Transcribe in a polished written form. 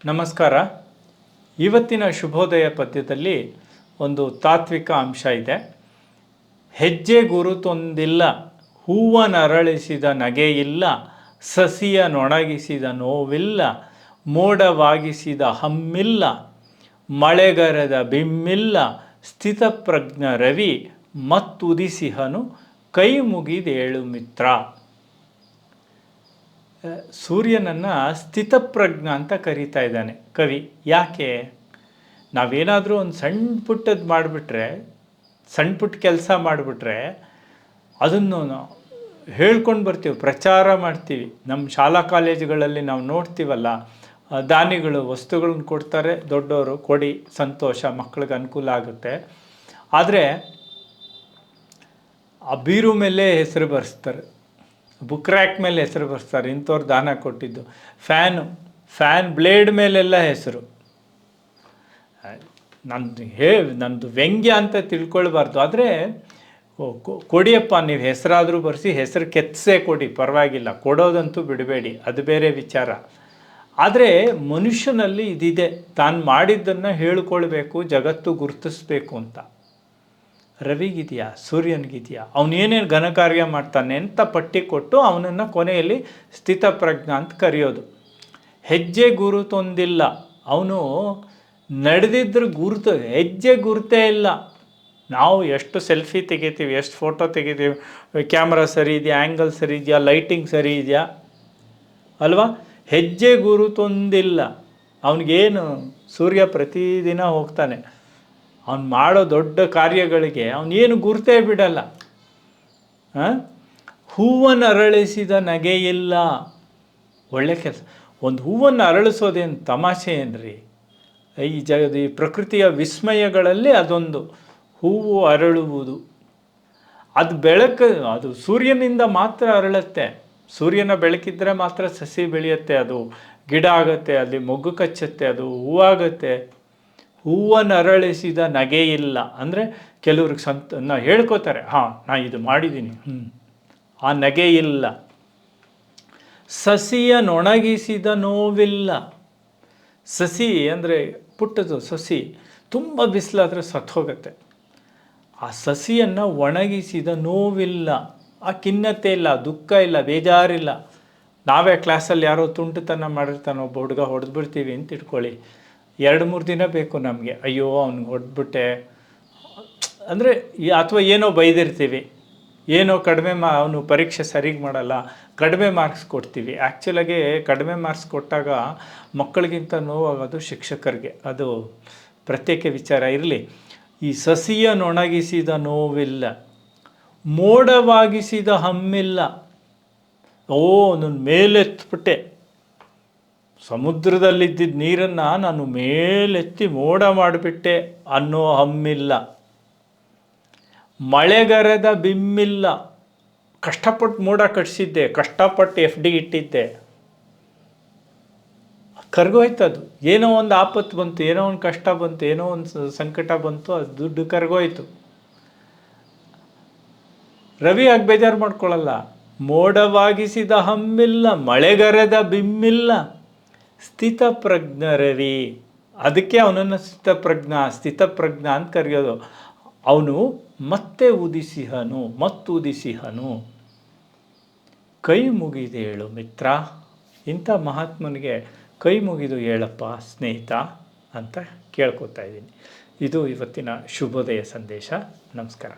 ನಮಸ್ಕಾರ. ಇವತ್ತಿನ ಶುಭೋದಯ ಪದ್ಯದಲ್ಲಿ ಒಂದು ತಾತ್ವಿಕ ಅಂಶ ಇದೆ. ಹೆಜ್ಜೆ ಗುರುತೊಂದಿಲ್ಲ, ಹೂವನರಳಿಸಿದ ನಗೆಯಿಲ್ಲ, ಸಸಿಯ ನೊಣಗಿಸಿದ ನೋವಿಲ್ಲ, ಮೋಡವಾಗಿಸಿದ ಹಮ್ಮಿಲ್ಲ, ಮಳೆಗರೆದ ಬಿಮ್ಮಿಲ್ಲ, ಸ್ಥಿತಪ್ರಜ್ಞ ರವಿ ಮತ್ತುದಿಸಿಹನು ಕೈ ಮುಗಿದೇಳು ಮಿತ್ರ. ಸೂರ್ಯನನ್ನು ಸ್ಥಿತಪ್ರಜ್ಞ ಅಂತ ಕರೀತಾ ಇದ್ದಾನೆ ಕವಿ. ಯಾಕೆ? ನಾವೇನಾದರೂ ಒಂದು ಸಣ್ಣ ಪುಟ್ಟದ್ದು ಮಾಡಿಬಿಟ್ರೆ, ಸಣ್ಣ ಪುಟ್ಟ ಕೆಲಸ ಮಾಡಿಬಿಟ್ರೆ ಅದನ್ನು ಹೇಳ್ಕೊಂಡು ಬರ್ತೀವಿ, ಪ್ರಚಾರ ಮಾಡ್ತೀವಿ. ನಮ್ಮ ಶಾಲಾ ಕಾಲೇಜುಗಳಲ್ಲಿ ನಾವು ನೋಡ್ತೀವಲ್ಲ, ದಾನಿಗಳು ವಸ್ತುಗಳನ್ನ ಕೊಡ್ತಾರೆ, ದೊಡ್ಡವರು ಕೊಡಿ, ಸಂತೋಷ, ಮಕ್ಕಳಿಗೆ ಅನುಕೂಲ ಆಗುತ್ತೆ. ಆದರೆ ಆ ಬೀರು ಮೇಲೆ ಹೆಸರು ಬರೆಸ್ತಾರೆ, ಬುಕ್ ರ್ಯಾಕ್ ಮೇಲೆ ಹೆಸರು ಬರ್ಸ್ತಾರೆ, ಇಂಥವ್ರು ದಾನ ಕೊಟ್ಟಿದ್ದು. ಫ್ಯಾನ್ ಬ್ಲೇಡ್ ಮೇಲೆಲ್ಲ ಹೆಸರು. ನಂದು ವ್ಯಂಗ್ಯ ಅಂತ ತಿಳ್ಕೊಳ್ಬಾರ್ದು. ಆದರೆ ಕೊಡಿಯಪ್ಪ, ನೀವು ಹೆಸರಾದರೂ ಬರೆಸಿ, ಹೆಸರು ಕೆತ್ತಸೇ ಕೊಡಿ, ಪರವಾಗಿಲ್ಲ, ಕೊಡೋದಂತೂ ಬಿಡಬೇಡಿ, ಅದು ಬೇರೆ ವಿಚಾರ. ಆದರೆ ಮನುಷ್ಯನಲ್ಲಿ ಇದಿದೆ, ತಾನು ಮಾಡಿದ್ದನ್ನು ಹೇಳ್ಕೊಳ್ಬೇಕು, ಜಗತ್ತು ಗುರುತಿಸ್ಬೇಕು ಅಂತ. ರವಿಗಿದೆಯಾ? ಸೂರ್ಯನಿಗಿದೆಯಾ? ಅವನೇನೇನು ಘನಕಾರ್ಯ ಮಾಡ್ತಾನೆ ಅಂತ ಪಟ್ಟಿ ಕೊಟ್ಟು ಅವನನ್ನು ಕೊನೆಯಲ್ಲಿ ಸ್ಥಿತಪ್ರಜ್ಞ ಅಂತ ಕರೆಯೋದು. ಹೆಜ್ಜೆ ಗುರುತೊಂದಿಲ್ಲ, ಅವನು ನಡೆದಿದ್ರ ಗುರುತು, ಹೆಜ್ಜೆ ಗುರುತೇ ಇಲ್ಲ. ನಾವು ಎಷ್ಟು ಸೆಲ್ಫಿ ತೆಗಿತೀವಿ, ಎಷ್ಟು ಫೋಟೋ ತೆಗಿತೀವಿ, ಕ್ಯಾಮ್ರಾ ಸರಿ ಇದೆಯಾ, ಆ್ಯಂಗಲ್ ಸರಿ ಇದೆಯಾ, ಲೈಟಿಂಗ್ ಸರಿ ಇದೆಯಾ ಅಲ್ವಾ? ಹೆಜ್ಜೆ ಗುರುತೊಂದಿಲ್ಲ. ಅವನಿಗೇನು, ಸೂರ್ಯ ಪ್ರತಿದಿನ ಹೋಗ್ತಾನೆ, ಅವ್ನು ಮಾಡೋ ದೊಡ್ಡ ಕಾರ್ಯಗಳಿಗೆ ಅವನೇನು ಗುರುತೇ ಬಿಡಲ್ಲ. ಹೂವನ್ನು ಅರಳಿಸಿದ ನಗೆಯಿಲ್ಲ. ಒಳ್ಳೆ ಕೆಲಸ. ಒಂದು ಹೂವನ್ನು ಅರಳಿಸೋದೇನು ತಮಾಷೆ ಏನ್ರಿ? ಈ ಪ್ರಕೃತಿಯ ವಿಸ್ಮಯಗಳಲ್ಲಿ ಅದೊಂದು ಹೂವು ಅರಳುವುದು. ಅದು ಬೆಳಕು, ಅದು ಸೂರ್ಯನಿಂದ ಮಾತ್ರ ಅರಳುತ್ತೆ. ಸೂರ್ಯನ ಬೆಳಕಿದ್ರೆ ಮಾತ್ರ ಸಸಿ ಬೆಳೆಯುತ್ತೆ, ಅದು ಗಿಡ ಆಗುತ್ತೆ, ಅಲ್ಲಿ ಮೊಗ್ಗು ಕಚ್ಚುತ್ತೆ, ಅದು ಹೂವಾಗುತ್ತೆ. ಹೂವನ್ನು ಅರಳಿಸಿದ ನಗೆ ಇಲ್ಲ ಅಂದರೆ ಕೆಲವ್ರಿಗೆ ಹೇಳ್ಕೋತಾರೆ, ನಾ ಇದು ಮಾಡಿದ್ದೀನಿ, ಆ ನಗೆ ಇಲ್ಲ. ಸಸಿಯ ನೊಣಗಿಸಿದ ನೋವಿಲ್ಲ. ಸಸಿ ಅಂದರೆ ಪುಟ್ಟದು ಸಸಿ, ತುಂಬ ಬಿಸಿಲಾದರೆ ಸತ್ತೋಗುತ್ತೆ. ಆ ಸಸಿಯನ್ನು ಒಣಗಿಸಿದ ನೋವಿಲ್ಲ, ಆ ಖಿನ್ನತೆ ಇಲ್ಲ, ದುಃಖ ಇಲ್ಲ, ಬೇಜಾರಿಲ್ಲ. ನಾವೇ ಕ್ಲಾಸಲ್ಲಿ ಯಾರೋ ತುಂಟತನ ಮಾಡಿರ್ತಾನೆ, ಒಬ್ಬ ಹುಡುಗ ಹೊಡೆದ್ಬಿಡ್ತೀವಿ ಅಂತ ಇಟ್ಕೊಳ್ಳಿ, 2-3 ದಿನ ಬೇಕು ನಮಗೆ. ಅಯ್ಯೋ ಅವ್ನಿಗೆ ಹೊಡೆದ್ಬಿಟ್ಟೆ ಅಂದರೆ, ಅಥವಾ ಏನೋ ಬೈದಿರ್ತೀವಿ, ಏನೋ ಕಡಿಮೆ ಅವನು ಪರೀಕ್ಷೆ ಸರಿಗೆ ಮಾಡಲ್ಲ, ಕಡಿಮೆ ಮಾರ್ಕ್ಸ್ ಕೊಡ್ತೀವಿ. ಆ್ಯಕ್ಚುಲಾಗಿ ಕಡಿಮೆ ಮಾರ್ಕ್ಸ್ ಕೊಟ್ಟಾಗ ಮಕ್ಕಳಿಗಿಂತ ನೋವಾಗೋದು ಶಿಕ್ಷಕರಿಗೆ, ಅದು ಪ್ರತ್ಯೇಕ ವಿಚಾರ ಇರಲಿ. ಈ ಸಸಿಯ ನೊಣಗಿಸಿದ ನೋವಿಲ್ಲ, ಮೋಡವಾಗಿಸಿದ ಹಮ್ಮಿಲ್ಲ. ನನ್ನ ಮೇಲೆತ್ಬಿಟ್ಟೆ, ಸಮುದ್ರದಲ್ಲಿದ್ದಿದ್ದ ನೀರನ್ನು ನಾನು ಮೇಲೆತ್ತಿ ಮೋಡ ಮಾಡಿಬಿಟ್ಟೆ ಅನ್ನೋ ಹಮ್ಮಿಲ್ಲ. ಮಳೆಗರೆದ ಬಿಮ್ಮಿಲ್ಲ. ಕಷ್ಟಪಟ್ಟು ಮೋಡ ಕಟ್ಟಿಸಿದ್ದೆ, ಕಷ್ಟಪಟ್ಟು FD ಇಟ್ಟಿದ್ದೆ, ಕರ್ಗೋಯ್ತದು. ಏನೋ ಒಂದು ಆಪತ್ತು ಬಂತು, ಏನೋ ಒಂದು ಕಷ್ಟ ಬಂತು, ಏನೋ ಒಂದು ಸಂಕಟ ಬಂತು, ಅದು ದುಡ್ಡು ಕರ್ಗೋಯ್ತು. ರವಿ ಆಗಿ ಬೇಜಾರು ಮಾಡ್ಕೊಳ್ಳಲ್ಲ. ಮೋಡವಾಗಿಸಿದ ಹಮ್ಮಿಲ್ಲ, ಮಳೆಗರೆದ ಬಿಮ್ಮಿಲ್ಲ, ಸ್ಥಿತಪ್ರಜ್ಞ ರವಿ. ಅದಕ್ಕೆ ಅವನನ್ನು ಸ್ಥಿತಪ್ರಜ್ಞ ಅಂತ ಕರೆಯೋದು. ಅವನು ಮತ್ತೆ ಉದಿಸಿಹನು. ಕೈ ಮುಗಿದೇಳು ಮಿತ್ರ. ಇಂಥ ಮಹಾತ್ಮನಿಗೆ ಕೈ ಮುಗಿದು ಹೇಳಪ್ಪ ಸ್ನೇಹಿತ ಅಂತ ಕೇಳ್ಕೊತಾ ಇದ್ದೀನಿ. ಇದು ಇವತ್ತಿನ ಶುಭೋದಯ ಸಂದೇಶ. ನಮಸ್ಕಾರ.